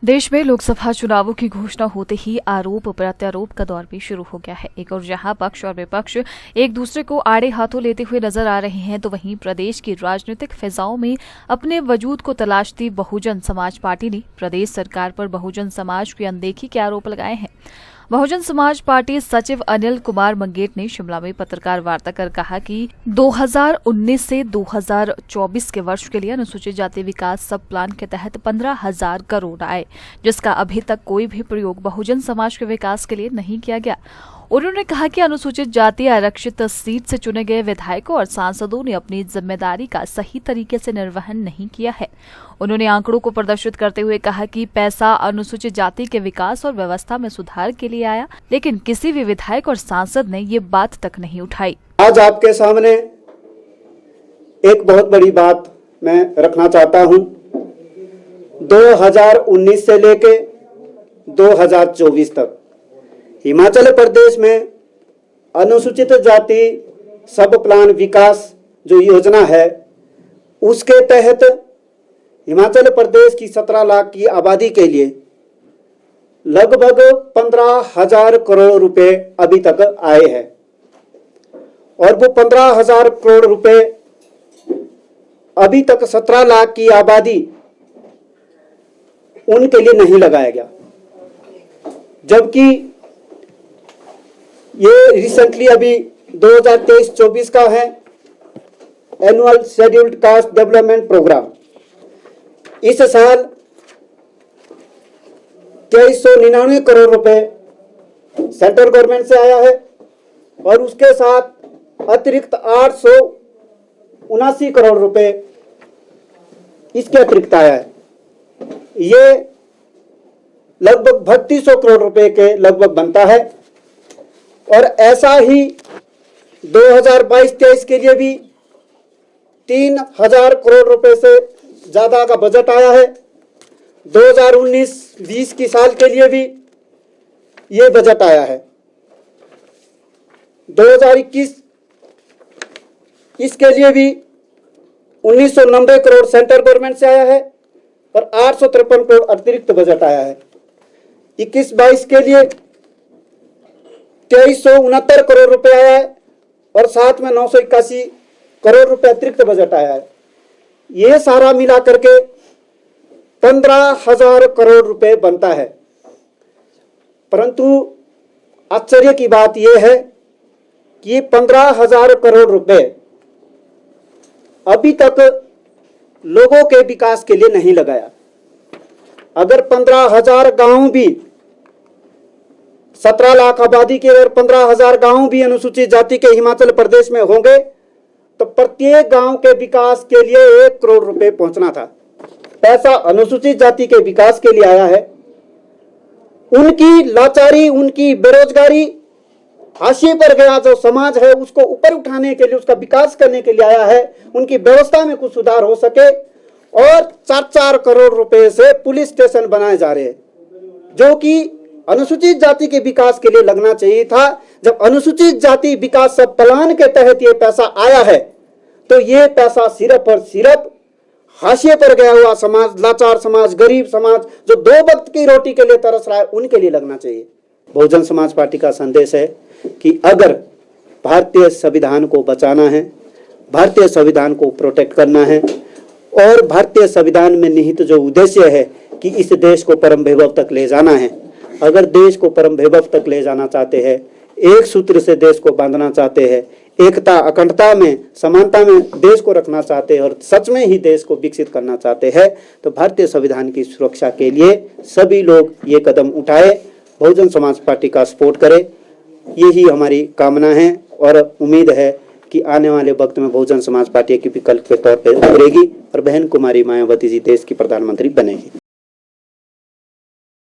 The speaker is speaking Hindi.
देश में लोकसभा चुनावों की घोषणा होते ही आरोप प्रत्यारोप का दौर भी शुरू हो गया है। एक और जहां पक्ष और विपक्ष एक दूसरे को आड़े हाथों लेते हुए नजर आ रहे हैं, तो वहीं प्रदेश की राजनीतिक फिजाओं में अपने वजूद को तलाशती बहुजन समाज पार्टी ने प्रदेश सरकार पर बहुजन समाज की अनदेखी के आरोप लगाए हैं। बहुजन समाज पार्टी सचिव अनिल कुमार मंगेट ने शिमला में पत्रकार वार्ता कर कहा कि 2019 से 2024 के वर्ष के लिए अनुसूचित जाति विकास सब प्लान के तहत 15,000 करोड़ आए, जिसका अभी तक कोई भी प्रयोग बहुजन समाज के विकास के लिए नहीं किया गया। उन्होंने कहा कि अनुसूचित जाति आरक्षित सीट से चुने गए विधायकों और सांसदों ने अपनी जिम्मेदारी का सही तरीके से निर्वहन नहीं किया है। उन्होंने आंकड़ों को प्रदर्शित करते हुए कहा कि पैसा अनुसूचित जाति के विकास और व्यवस्था में सुधार के लिए आया, लेकिन किसी भी विधायक और सांसद ने ये बात तक नहीं उठाई। आज आपके सामने एक बहुत बड़ी बात मैं रखना चाहता हूं। 2019 से लेके 2024 तक हिमाचल प्रदेश में अनुसूचित जाति सब प्लान विकास जो योजना है, उसके तहत हिमाचल प्रदेश की 17 लाख की आबादी के लिए लगभग 15,000 करोड़ रुपए अभी तक आए हैं। और वो 15,000 करोड़ रुपए अभी तक 17 लाख की आबादी उनके लिए नहीं लगाया गया, जबकि ये रिसेंटली अभी 2023-24 का है annual scheduled caste development programme. इस साल 2399 करोड़ रुपए सेंट्रल गवर्नमेंट से आया है और उसके साथ अतिरिक्त 879 करोड़ रुपए इसके अतिरिक्त आया है। ये लगभग 3200 करोड़ रुपए के लगभग बनता है। और ऐसा ही 2022-23 के लिए भी 3,000 करोड़ रुपए से ज्यादा का बजट आया है। 2019-20 की साल के लिए भी ये बजट आया है। 2021 इसके लिए भी 1990 करोड़ सेंट्रल गवर्नमेंट से आया है और 853 करोड़ अतिरिक्त बजट आया है। 21-22 के लिए 2369 करोड़ रुपए आया है और साथ में 981 करोड़ रुपए अतिरिक्त बजट आया है। ये सारा मिला करके 15,000 करोड़ रुपए बनता है। परंतु आश्चर्य की बात यह है कि 15,000 करोड़ रुपए अभी तक लोगों के विकास के लिए नहीं लगाया। अगर 15,000 गांव भी 17 लाख आबादी के अगर 15,000 गांव भी अनुसूचित जाति के हिमाचल प्रदेश में होंगे तो प्रत्येक गांव के विकास के लिए 1 करोड़ रुपए पहुंचना था। पैसा अनुसूचित जाति के विकास के लिए आया है। उनकी लाचारी, उनकी बेरोजगारी, हाशिए पर गया जो समाज है उसको ऊपर उठाने के लिए, उसका विकास करने के लिए आया है। उनकी व्यवस्था में कुछ सुधार हो सके और 4-4 करोड़ रुपए से पुलिस स्टेशन बनाए जा रहे हैं, जो कि अनुसूचित जाति के विकास के लिए लगना चाहिए था। जब अनुसूचित जाति विकास सब प्लान के तहत ये पैसा आया है तो ये पैसा सिर्फ और सिर्फ हाशिए पर गया हुआ समाज, लाचार समाज, गरीब समाज जो 2 वक्त की रोटी के लिए तरस रहा है, उनके लिए लगना चाहिए। बहुजन समाज पार्टी का संदेश है कि अगर भारतीय संविधान को बचाना है, भारतीय संविधान को प्रोटेक्ट करना है और भारतीय संविधान में निहित जो उद्देश्य है कि इस देश को परम वैभव तक ले जाना है, अगर देश को परम वैभव तक ले जाना चाहते हैं, एक सूत्र से देश को बांधना चाहते हैं, एकता, अखंडता में, समानता में देश को रखना चाहते हैं और सच में ही देश को विकसित करना चाहते हैं, तो भारतीय संविधान की सुरक्षा के लिए सभी लोग ये कदम उठाए, बहुजन समाज पार्टी का सपोर्ट करें। यही हमारी कामना है और उम्मीद है कि आने वाले वक्त में बहुजन समाज पार्टी की विकल्प के तौर पर उभरेगी और बहन कुमारी मायावती जी देश की प्रधानमंत्री बनेगी।